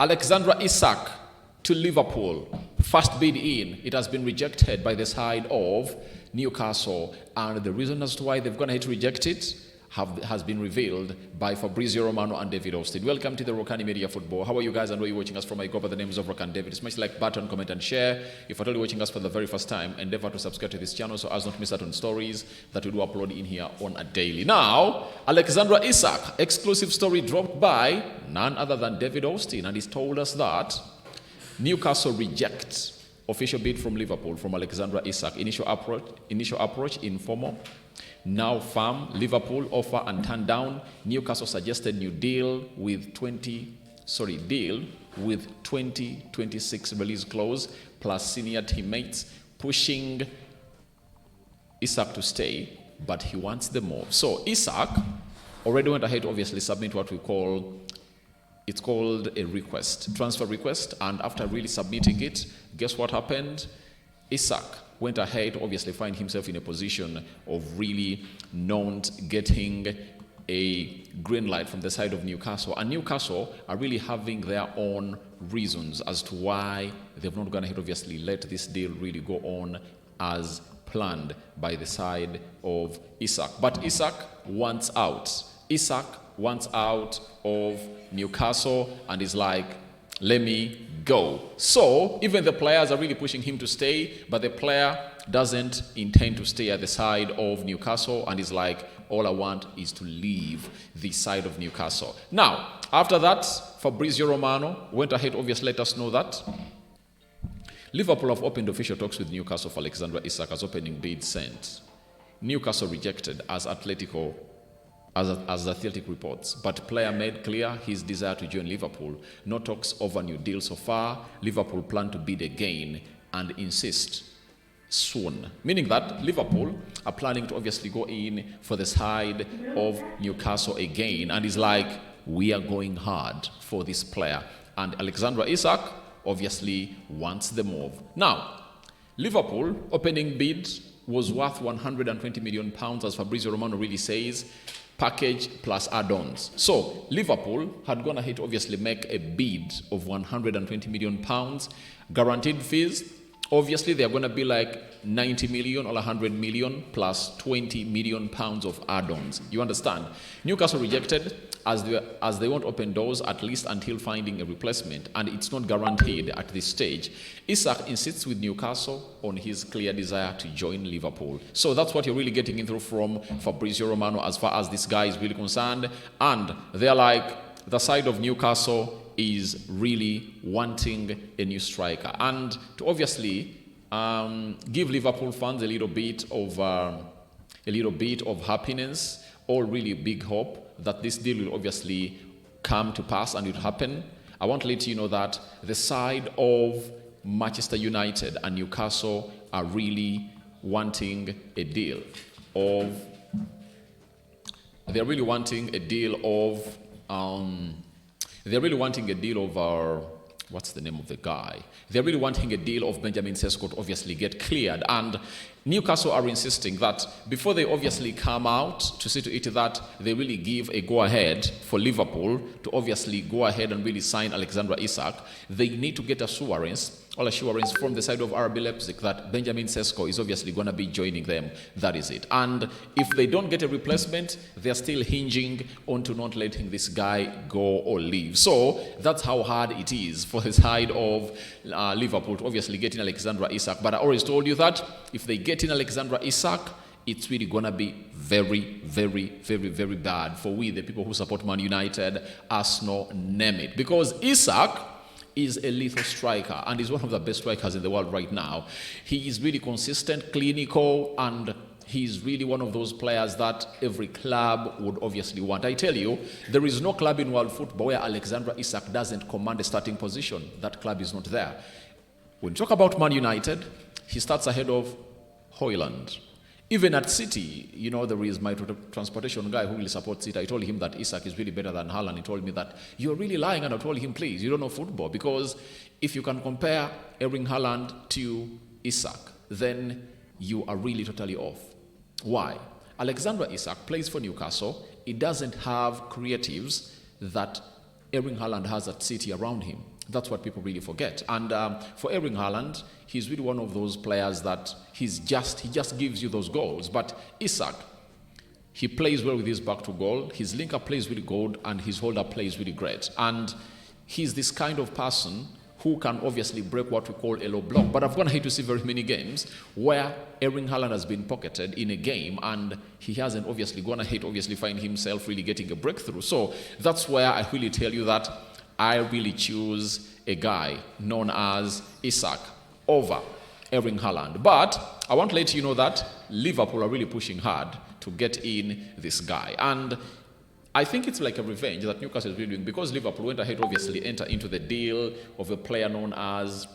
Alexandra Isak to Liverpool. First bid in. It has been rejected by the side of Newcastle. And the reason as to why they've gone ahead to reject it has been revealed by Fabrizio Romano and David Austin. Welcome to the Rokani Media Football. How are you guys and where are you watching us from? I go by the names of Rokan David. Smash the like button, comment and share. If you're totally watching us for the very first time, endeavor to subscribe to this channel so as not to miss out on stories that we do upload in here on a daily. Now, Alexandra Isak, exclusive story dropped by none other than David Austin, and he's told us that Newcastle rejects official bid from Liverpool from Alexandra Isak. Initial approach informal. Now firm. Liverpool offer and turn down. Newcastle suggested new deal with 2026 release clause plus senior teammates pushing Isak to stay, but he wants the move. So Isak already went ahead to obviously submit what we call, it's called a request, transfer request, and after really submitting it, guess what happened? Isak went ahead to obviously find himself in a position of really not getting a green light from the side of Newcastle. And Newcastle are really having their own reasons as to why they've not gone ahead obviously let this deal really go on as planned by the side of Isak. But Isak wants out. Isak wants out of Newcastle and is like, let me go. So even the players are really pushing him to stay, but the player doesn't intend to stay at the side of Newcastle and is like, all I want is to leave the side of Newcastle. Now, after that, Fabrizio Romano went ahead, obviously let us know that Liverpool have opened official talks with Newcastle for Alexandra Isak as opening bid sent. Newcastle rejected as Athletic reports, but player made clear his desire to join Liverpool. No talks over new deal so far. Liverpool plan to bid again and insist soon. Meaning that Liverpool are planning to obviously go in for the side of Newcastle again and is like, we are going hard for this player. And Alexandra Isak obviously wants the move. Now, Liverpool opening bid was worth £120 million, as Fabrizio Romano really says, package plus add-ons. So Liverpool had gone ahead to obviously make a bid of £120 million. Guaranteed fees, obviously they're going to be like 90 million or 100 million plus 20 million pounds of add-ons. You understand? Newcastle rejected as they won't open doors at least until finding a replacement, and it's not guaranteed at this stage. Isak insists with Newcastle on his clear desire to join Liverpool. So that's what you're really getting into from Fabrizio Romano as far as this guy is really concerned. And they're like, the side of Newcastle is really wanting a new striker. And to obviously give Liverpool fans a little bit of happiness or really big hope that this deal will obviously come to pass and it will happen, I want to let you know that the side of Manchester United and Newcastle are really wanting a deal of, they're really wanting a deal of, what's the name of the guy? They're really wanting a deal of Benjamin Sesko to obviously get cleared. And Newcastle are insisting that before they obviously come out to see to it that they really give a go-ahead for Liverpool to obviously go ahead and really sign Alexandra Isak, they need to get assurance from the side of RB Leipzig that Benjamin Sesko is obviously going to be joining them. That is it. And if they don't get a replacement, they're still hinging on to not letting this guy go or leave. So that's how hard it is for the side of Liverpool to obviously get in Alexandra Isak. But I always told you that if they get in Alexandra Isak, it's really going to be very, very, very, very bad for we, the people who support Man United, Arsenal, name it. Because Isak is a lethal striker and is one of the best strikers in the world right now. He is really consistent, clinical, and he's really one of those players that every club would obviously want. I tell you, there is no club in world football where Alexandra Isak doesn't command a starting position. That club is not there. When you talk about Man United, he starts ahead of Højlund. Even at City, you know, there is my transportation guy who really supports City. I told him that Isak is really better than Haaland. He told me that, you're really lying. And I told him, please, you don't know football. Because if you can compare Erling Haaland to Isak, then you are really totally off. Why? Alexandra Isak plays for Newcastle. He doesn't have creatives that Erling Haaland has at City around him. That's what people really forget. And for Erling Haaland, he's really one of those players that he just gives you those goals. But Isak, he plays well with his back to goal. His link-up plays really good, and his hold-up plays really great. And he's this kind of person who can obviously break what we call a low block. But I've gone ahead to see very many games where Erling Haaland has been pocketed in a game and he hasn't obviously gone ahead to obviously find himself really getting a breakthrough. So that's where I really tell you that I really choose a guy known as Isak over Erling Haaland. But I want to let you know that Liverpool are really pushing hard to get in this guy. And I think it's like a revenge that Newcastle is really doing, because Liverpool went ahead to obviously enter into the deal of a player known as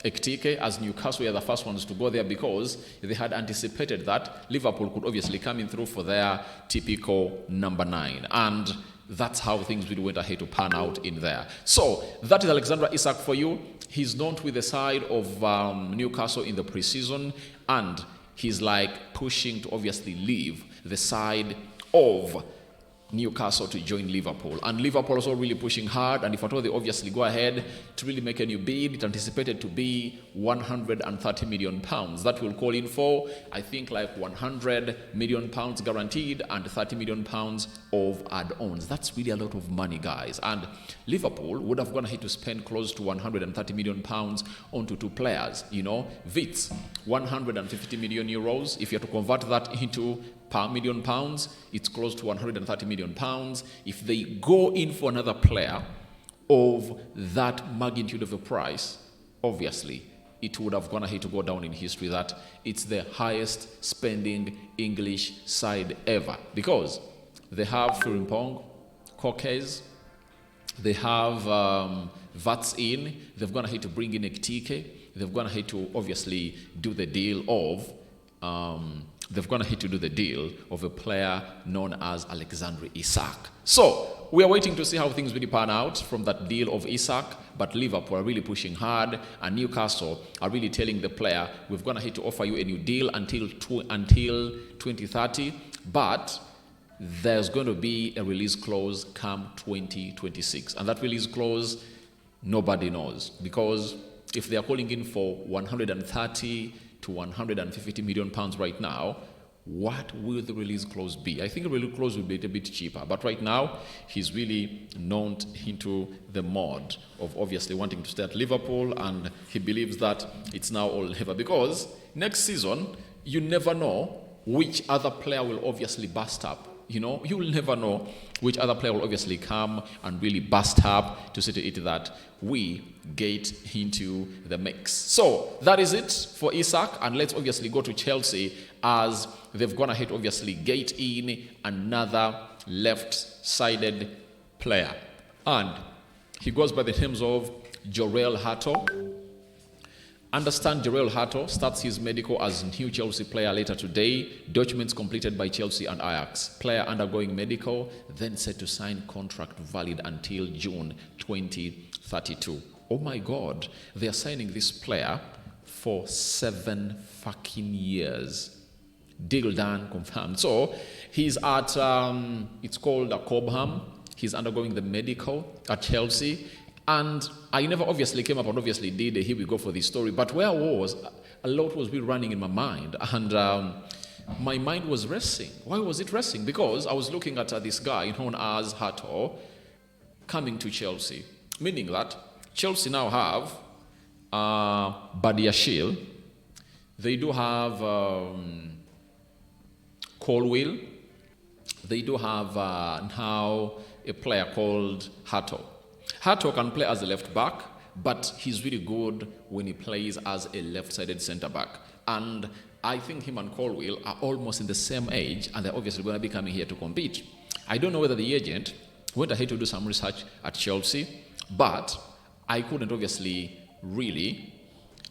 Ekitike, as Newcastle were the first ones to go there because they had anticipated that Liverpool could obviously come in through for their typical number 9. And that's how things really went ahead to pan out in there. So that is Alexander Isak for you. He's known with the side of Newcastle in the preseason, and he's like pushing to obviously leave the side of Newcastle to join Liverpool. And Liverpool also really pushing hard, and if at all they obviously go ahead to really make a new bid, it's anticipated to be £130 million. That will call in for, I think, like £100 million guaranteed and £30 million of add-ons. That's really a lot of money, guys. And Liverpool would have gone ahead to spend close to £130 million onto 2 players. You know, Wits, €150 million. If you have to convert that into per million pounds, it's close to £130 million. If they go in for another player of that magnitude of a price, obviously it would have gone ahead to go down in history that it's the highest spending English side ever, because they have Frimpong, Kokes, they have Vats in, they've gone ahead to bring in Ekitike, they've gone ahead to obviously do the deal of a player known as Alexander Isak. So we are waiting to see how things really pan out from that deal of Isak, but Liverpool are really pushing hard, and Newcastle are really telling the player, we've gone ahead to offer you a new deal until 2030, but there's going to be a release clause come 2026. And that release clause, nobody knows, because if they are calling in for 130 to 150 million pounds right now, what will the release clause be? I think the release clause will be a bit cheaper, but right now he's really known into the mode of obviously wanting to stay at Liverpool, and he believes that it's now all over, because next season you never know which other player will obviously bust up. You know, you will never know which other player will obviously come and really bust up to see to it that we get into the mix. So that is it for Isak, and let's obviously go to Chelsea, as they've gone ahead obviously get in another left-sided player, and he goes by the names of Jorrel Hato. Understand Jorrel Hato starts his medical as new Chelsea player later today. Documents completed by Chelsea and Ajax. Player undergoing medical, then set to sign contract valid until June 2032. Oh my God, they are signing this player for 7 fucking years. Deal done, confirmed. So he's at, it's called a Cobham. He's undergoing the medical at Chelsea. And I never obviously came up and obviously did a here we go for this story. But where I was, a lot was really running in my mind. And my mind was racing. Why was it racing? Because I was looking at this guy known as Hato coming to Chelsea. Meaning that Chelsea now have Badiashile. They do have Colwill. They do have now a player called Hato. Hato can play as a left back, but he's really good when he plays as a left-sided centre-back. And I think him and Colwill are almost in the same age, and they're obviously going to be coming here to compete. I don't know whether the agent went ahead to do some research at Chelsea, but I couldn't obviously really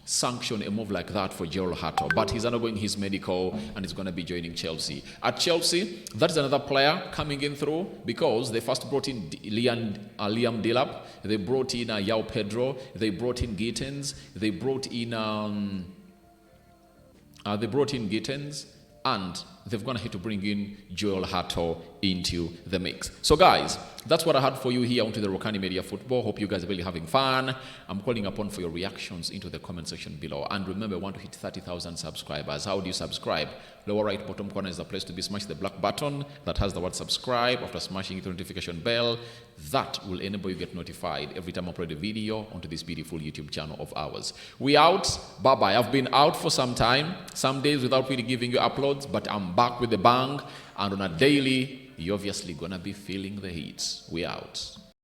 sanction a move like that for Jorrel Hato. But he's undergoing his medical and he's going to be joining Chelsea. At Chelsea, that is another player coming in through, because they first brought in Liam Delap, they brought in João Pedro, they brought in Gittens, and they've gone ahead to bring in Jorrel Hato into the mix. So guys, that's what I had for you here onto the Rokani Media Football. Hope you guys are really having fun. I'm calling upon for your reactions into the comment section below. And remember, I want to hit 30,000 subscribers. How do you subscribe? Lower right bottom corner is the place to be. Smash the black button that has the word subscribe. After smashing the notification bell, that will enable you get notified every time I upload a video onto this beautiful YouTube channel of ours. We out. Bye-bye. I've been out for some time, some days without really giving you uploads, but I'm back with a bang. And on a daily, you're obviously gonna be feeling the heat. We out.